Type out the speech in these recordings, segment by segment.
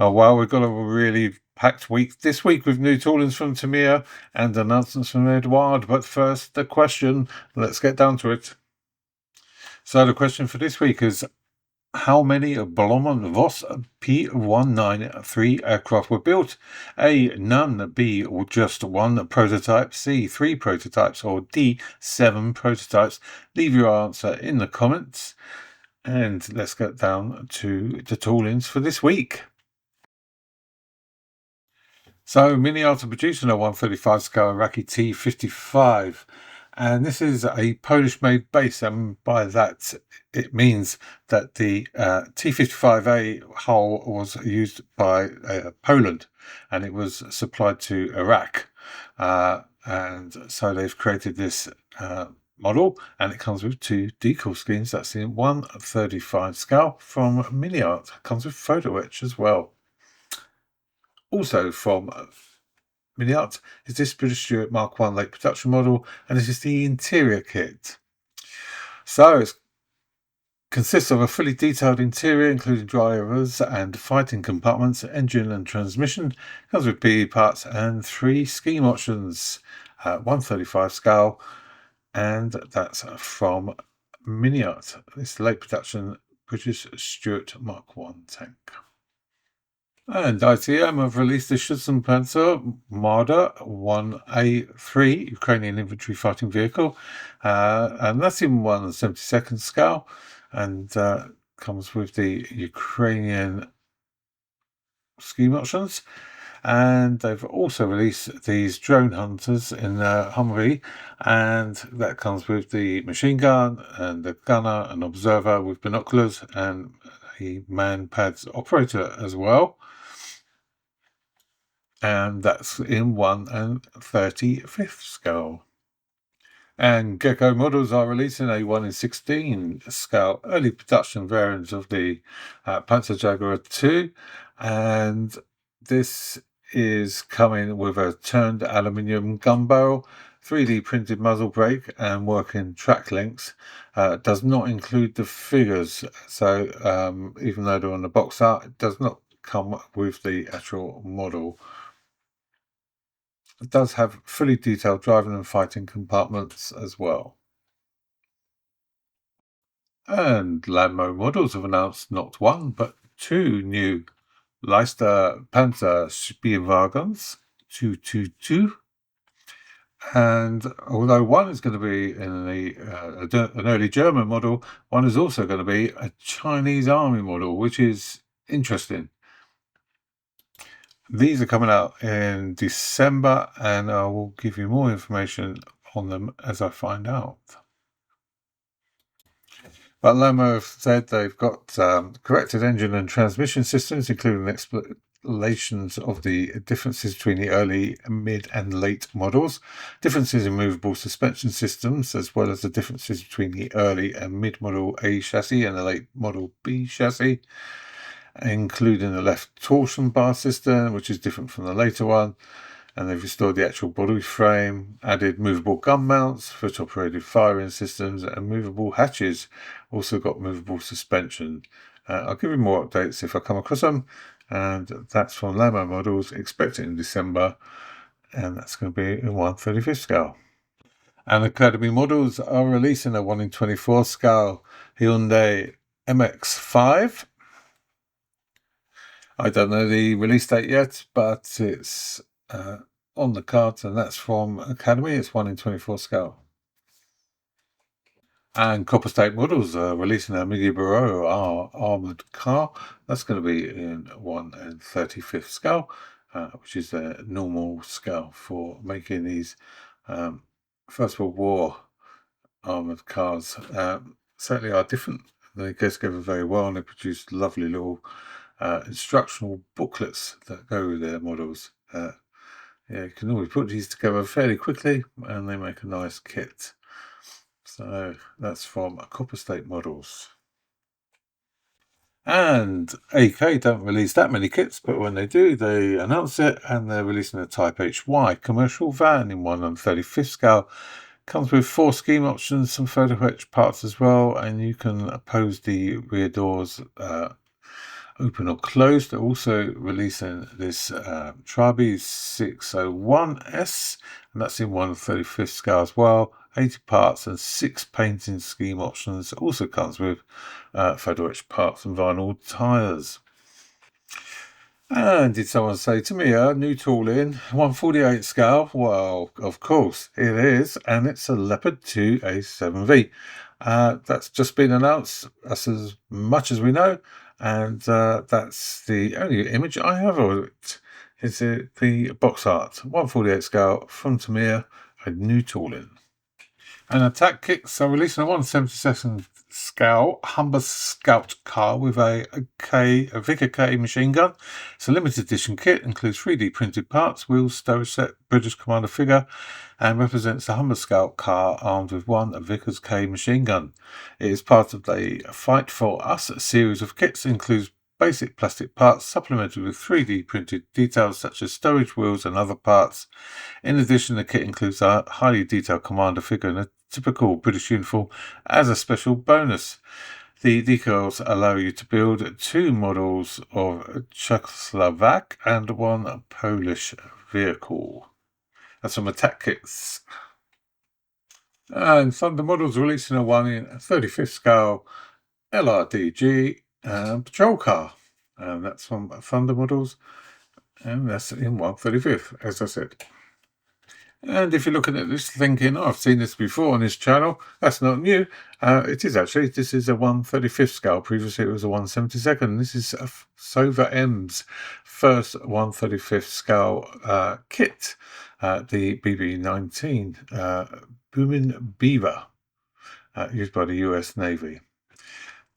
Oh wow, we've got a really packed week this week with new toolings from Tamiya and announcements from Eduard. But first, the question. Let's get down to it. So the question for this week is: how many Grumman Voss P193 aircraft were built? A, none. B, just one prototype. C, 3 prototypes. Or D, 7 prototypes. Leave your answer in the comments. And let's get down to the toolings for this week. So Miniart are producing a 135 scale Iraqi T55, and this is a Polish-made base, and by that it means that the T55A hull was used by Poland, and it was supplied to Iraq, and so they've created this model, and it comes with 2 decal schemes. That's in 135 scale from Miniart. It comes with photo etch as well. Also from Miniart is this British Stuart Mark I late production model, and this is the interior kit. So it consists of a fully detailed interior, including drivers and fighting compartments, engine and transmission. Comes with PE parts and 3 scheme options, 135 scale, and that's from Miniart. This late production British Stuart Mark I tank. And ITM have released the Schützenpanzer Marder I-A3 Ukrainian infantry fighting vehicle, and that's in 1/72 scale, and comes with the Ukrainian scheme options. And they've also released these drone hunters in Humvee, and that comes with the machine gun and the gunner and observer with binoculars and a man-pads operator as well. And that's in 1/35 scale. And Gecko models are releasing a 1/16 scale early production variant of the Panzer Jaguar II, and this is coming with a turned aluminium gun barrel, 3D printed muzzle brake, and working track links. Does not include the figures, so even though they're on the box art, it does not come with the actual model. It does have fully detailed driving and fighting compartments as well. And Landmo models have announced not 1 but 2 new Leister Panzer Spielwagens 222. And although one is going to be in an early German model, one is also going to be a Chinese army model, which is interesting. These are coming out in December, and I will give you more information on them as I find out. But Lamo have said they've got corrected engine and transmission systems, including explanations of the differences between the early, mid and late models, differences in movable suspension systems, as well as the differences between the early and mid model A chassis and the late model B chassis, including the left torsion bar system, which is different from the later one. And they've restored the actual body frame, added movable gun mounts, foot-operated firing systems, and movable hatches. Also got movable suspension. I'll give you more updates if I come across them. And that's from Lamo models, expected in December. And that's going to be in 1/35 scale. And Academy models are releasing a 1/24 scale Hyundai MX-5. I don't know the release date yet, but it's on the cards, and that's from Academy. It's 1/24 scale. And Copper State models are releasing a Migi Barreau armoured car. That's going to be in 1/35 scale, which is a normal scale for making these First World War armoured cars. Certainly are different. They go together very well, and they produce lovely little instructional booklets that go with their models. Yeah, you can always put these together fairly quickly, and they make a nice kit. So that's from Copper State models. And AK don't release that many kits, but when they do, they announce it, and they're releasing a Type HY commercial van in 1/35 scale. Comes with 4 scheme options, some photo etch parts as well, and you can pose the rear doors open or closed. They're also releasing this Trabi 601S, and that's in 1/35 scale as well. 80 parts and 6 painting scheme options. It also comes with photo etch parts and vinyl tyres. And did someone say to me, new tooling, 1/48 scale? Well, of course it is, and it's a Leopard II A7V. That's just been announced. That's as much as we know, and that's the only image I have of it. Is it the box art, 1/48 scale from Tamiya, a new tooling. And attack kits are releasing a 1/72 scale Humber Scout car with a Vicar K machine gun. It's a limited edition kit, includes 3D printed parts, wheels, storage set, British Commander figure, and represents the Humber Scout car armed with one Vickers K machine gun. It is part of the Fight for Us series of kits, includes basic plastic parts supplemented with 3D printed details such as storage wheels and other parts. In addition, the kit includes a highly detailed commander figure in a typical British uniform as a special bonus. The decals allow you to build 2 models of Czechoslovak and 1 Polish vehicle. That's from Attack Kits. And Thunder Models releasing a 1/35 scale LRDG patrol car. And that's from Thunder Models. And that's in 1/35, as I said. And if you're looking at this thinking, I've seen this before on this channel, that's not new. It is actually. This is a 1/35 scale. Previously it was a 1/72. This is Sova M's first 1/35 scale kit, the BB-19 Boomin' Beaver, used by the US Navy.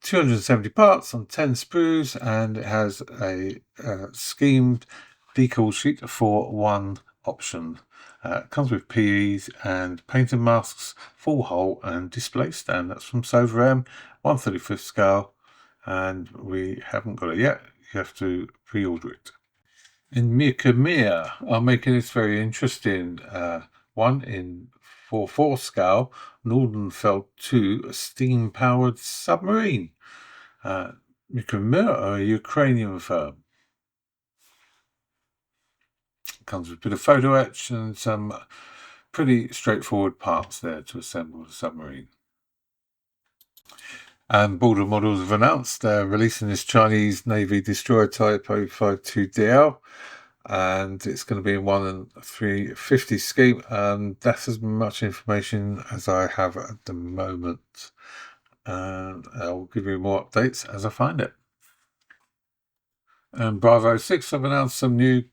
270 parts on 10 sprues, and it has a schemed decal sheet for 1 option. Comes with PEs and painting masks, full hole and display stand. That's from Sova M, 1/35 scale, and we haven't got it yet. You have to pre-order it. And Tamiya are making this very interesting. One in 4/4 scale, Nordenfeld 2, a steam-powered submarine. Tamiya are a Ukrainian firm. Comes with a bit of photo etch and some pretty straightforward parts there to assemble the submarine. And Border Models have announced they're releasing this Chinese Navy destroyer type 052DL, and it's going to be in 1/350 scheme, and that's as much information as I have at the moment, and I'll give you more updates as I find it. And Bravo 6 have announced some new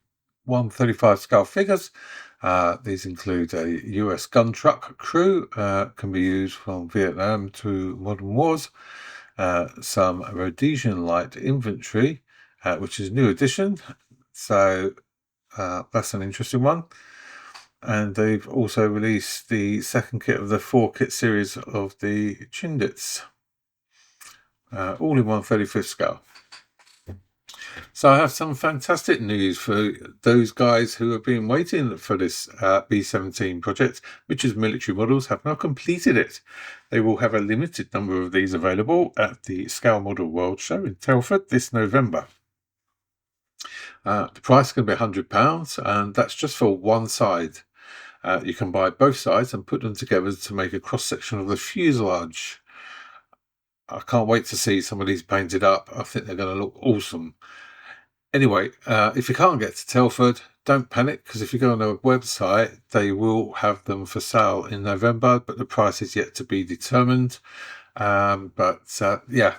1/35 scale figures. These include a US gun truck crew, can be used from Vietnam to modern wars, some Rhodesian light infantry, which is a new addition, so that's an interesting one. And they've also released the second kit of the 4-kit series of the Chindits, all in 1/35 scale. So I have some fantastic news for those guys who have been waiting for this B-17 project, which is military models, have now completed it. They will have a limited number of these available at the Scale Model World Show in Telford this November. The price is going to be £100, and that's just for one side. You can buy both sides and put them together to make a cross-section of the fuselage. I can't wait to see some of these painted up. I think they're going to look awesome. Anyway, if you can't get to Telford, don't panic, because if you go on their website, they will have them for sale in November, but the price is yet to be determined. Yeah,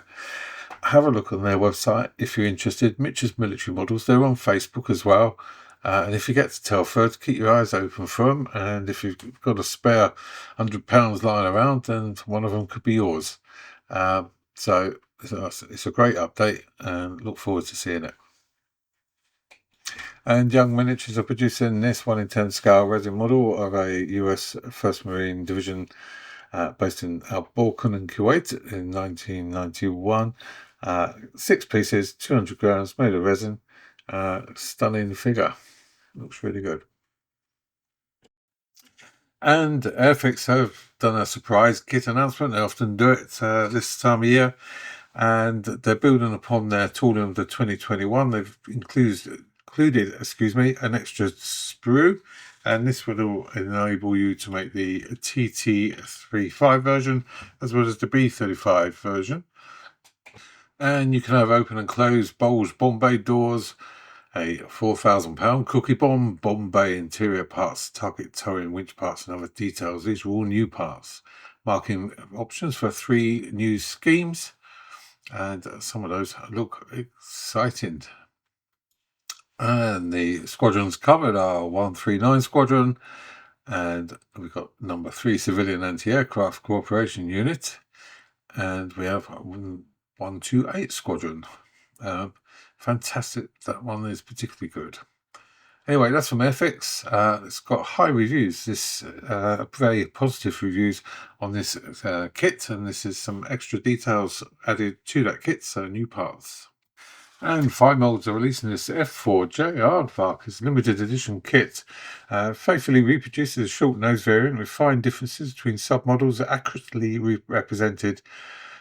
have a look on their website if you're interested. Mitch's Military Models, they're on Facebook as well. And if you get to Telford, keep your eyes open for them. And if you've got a spare £100 lying around, then one of them could be yours. So it's a great update, and look forward to seeing it. And Young Miniatures are producing this 1/10 scale resin model of a US 1st Marine Division based in Al Balkan in Kuwait in 1991. 6 pieces, 200 grams, made of resin. Stunning figure. Looks really good. And Airfix have done a surprise kit announcement. They often do it this time of year. and they're building upon their tooling of the 2021. They've included an extra sprue, and this will enable you to make the TT35 version as well as the B35 version. And you can have open and closed bulge bomb bay doors, a £4,000 cookie bomb bay interior parts, target towing winch parts and other details. These are all new parts. Marking options for 3 new schemes, and some of those look exciting. And the squadrons covered are 139 Squadron, and we've got number 3 Civilian Anti-Aircraft Cooperation Unit, and we have 128 Squadron. Fantastic, that one is particularly good. Anyway, that's from Airfix. It's got high reviews, very positive reviews on this kit, and this is some extra details added to that kit, so new parts. And FineMolds are releasing this F4J Aardvarks limited edition kit. Faithfully reproduces a short nose variant with fine differences between submodels accurately represented.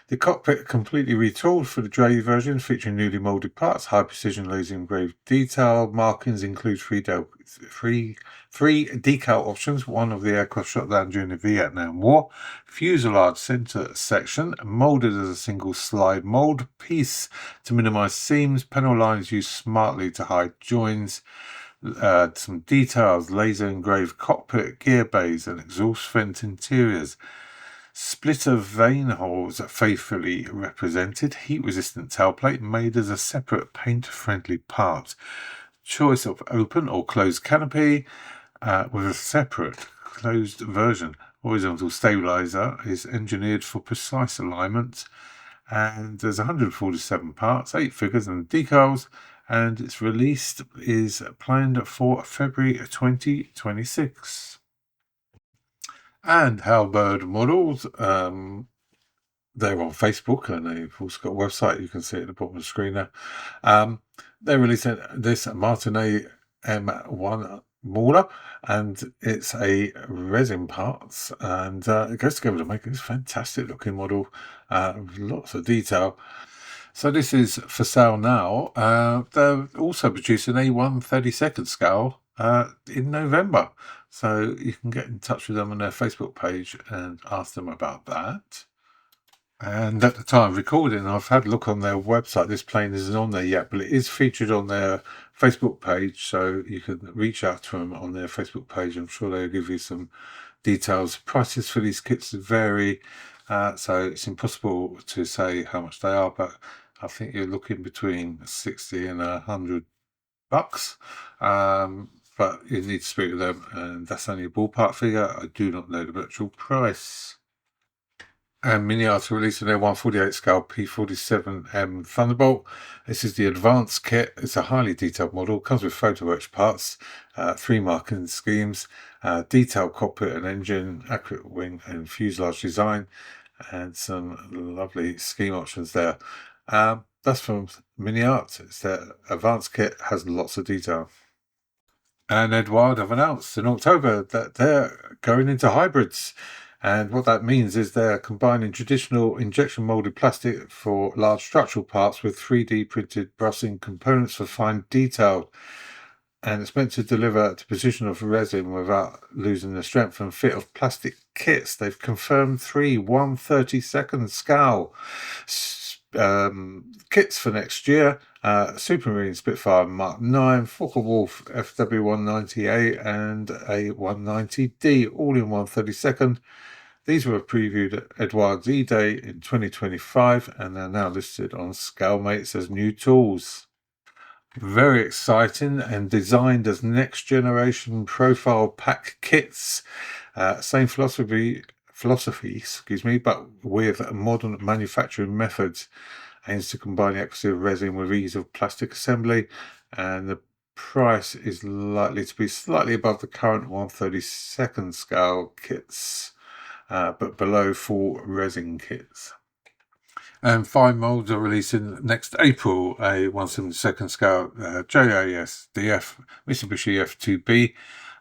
The cockpit completely retooled for the Dray version, featuring newly moulded parts, high precision laser engraved detail. Markings include three decal options. One of the aircraft shot down during the Vietnam War. Fuselage center section, moulded as a single slide mould piece to minimize seams. Panel lines used smartly to hide joins. Some details, laser engraved cockpit, gear bays and exhaust vent interiors. Splitter vane holes faithfully represented. Heat-resistant tailplate made as a separate paint-friendly part. Choice of open or closed canopy with a separate closed version. Horizontal stabilizer is engineered for precise alignment. And there's 147 parts, 8 figures and decals. And its release is planned for February 2026. And Havilland Models, they're on Facebook, and they've also got a website. You can see it at the bottom of the screen there. They're releasing this Marder M1 Mauler, and it's a resin parts, and it goes together to make this fantastic looking model with lots of detail. So this is for sale now. They're also producing a 1/32 scale in November. So you can get in touch with them on their Facebook page and ask them about that. And at the time of recording, I've had a look on their website. This plane isn't on there yet, but it is featured on their Facebook page. So you can reach out to them on their Facebook page. I'm sure they'll give you some details. Prices for these kits vary, so it's impossible to say how much they are, but I think you're looking between 60 and $100. But you need to speak with them, and that's only a ballpark figure. I do not know the actual price. And Mini-Art are releasing their 1/48 scale P47M Thunderbolt. This is the advanced kit. It's a highly detailed model. Comes with photo etch parts, 3 marking schemes, detailed cockpit and engine, accurate wing and fuselage design, and some lovely scheme options there. That's from Mini-Art. It's their advanced kit, has lots of detail. And Eduard have announced in October that they're going into hybrids. And what that means is they're combining traditional injection molded plastic for large structural parts with 3D printed brushing components for fine detail. And it's meant to deliver to precision of resin without losing the strength and fit of plastic kits. They've confirmed 3 1/32 scale kits for next year. Supermarine Spitfire Mark 9, Focke-Wulf FW190A and a 190D, all in 1/32. These were previewed at Eduard's E-Day in 2025, and they're now listed on ScaleMates as new tools. Very exciting, and designed as next generation profile pack kits. Same philosophy, but with modern manufacturing methods. Aims to combine the accuracy of resin with ease of plastic assembly, and the price is likely to be slightly above the current 1/32 scale kits, but below full resin kits. And FineMolds are releasing next April a 1/72 scale JASDF Mitsubishi F2B.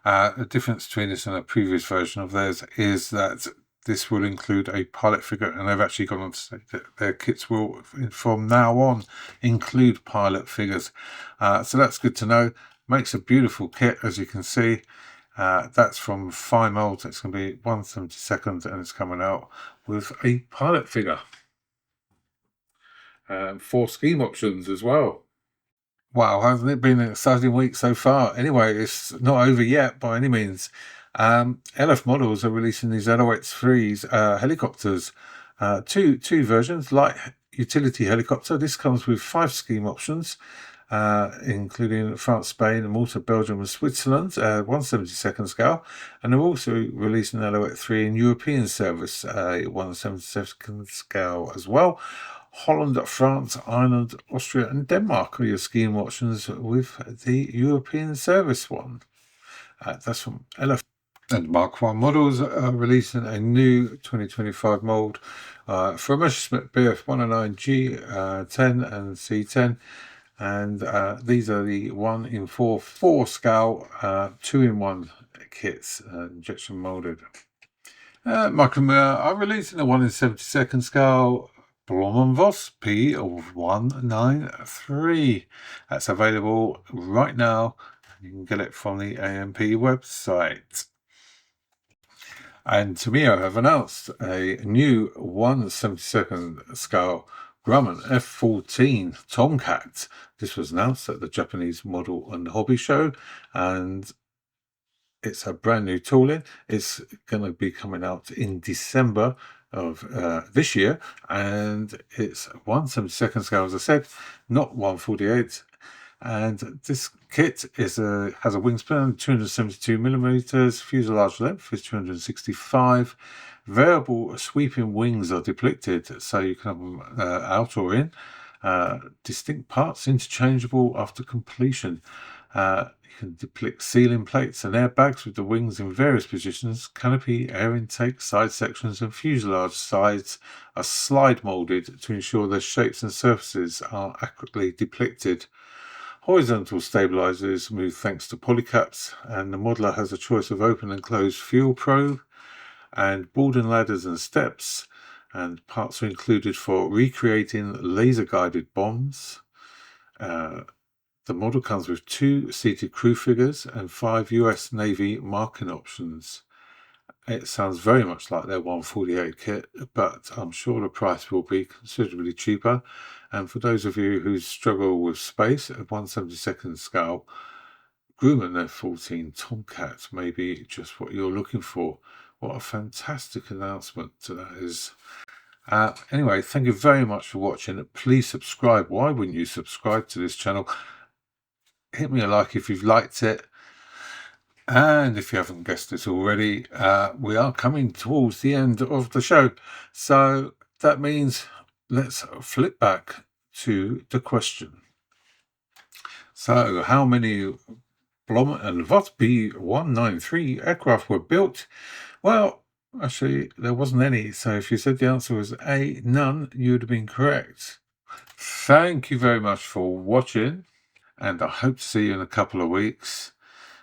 The difference between this and a previous version of theirs is that this will include a pilot figure, and they've actually gone on to say that their kits will from now on include pilot figures. So that's good to know. Makes a beautiful kit, as you can see. That's from FineMolds. It's going to be 1/72, and it's coming out with a pilot figure. 4 scheme options as well. Wow, hasn't it been an exciting week so far? Anyway, it's not over yet by any means. LF Models are releasing these LOX3s helicopters. Two versions, light utility helicopter. This comes with 5 scheme options, including France, Spain, Malta, Belgium and Switzerland, 1/72 scale. And they're also releasing LOX3 in European service, 1/72 scale as well. Holland, France, Ireland, Austria and Denmark are your scheme options with the European service one. That's from LF. And Mark 1 Models are releasing a new 2025 mould for a Messerschmitt Bf 109G10 and C10. And these are the 1-in-4 scale 2-in-1 kits, injection moulded. Micromirror are releasing a 1/72 scale Grumman P193. That's available right now. You can get it from the AMP website. And Tamiya have announced a new 1/72 scale Grumman F14 Tomcat. This was announced at the Japanese Model and Hobby Show, and it's a brand new tooling. It's going to be coming out in December of this year, and it's 1/72 scale, as I said, not 1/48. And this kit has a wingspan 272 millimeters, fuselage length is 265. Variable sweeping wings are depicted, so you can have them out or in. Distinct parts interchangeable after completion. You can depict ceiling plates and airbags with the wings in various positions. Canopy, air intake, side sections and fuselage sides are slide molded to ensure their shapes and surfaces are accurately depicted. Horizontal stabilizers move thanks to polycaps, and the modeler has a choice of open and closed fuel probe and boarding ladders and steps, and parts are included for recreating laser guided bombs. The model comes with 2 seated crew figures and 5 US Navy marking options. It sounds very much like their 1/48 kit, but I'm sure the price will be considerably cheaper. And for those of you who struggle with space at 1/72 scale, Grumman F14 Tomcat may be just what you're looking for. What a fantastic announcement that is. Anyway, thank you very much for watching. Please subscribe. Why wouldn't you subscribe to this channel? Hit me a like if you've liked it. And if you haven't guessed it already, we are coming towards the end of the show. So that means let's flip back to the question. So how many Blom and Vought B193 aircraft were built? Well, actually, there wasn't any. So if you said the answer was A, none, you would have been correct. Thank you very much for watching, and I hope to see you in a couple of weeks.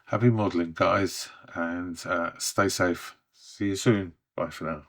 Happy modelling, guys, and stay safe. See you soon. Bye for now.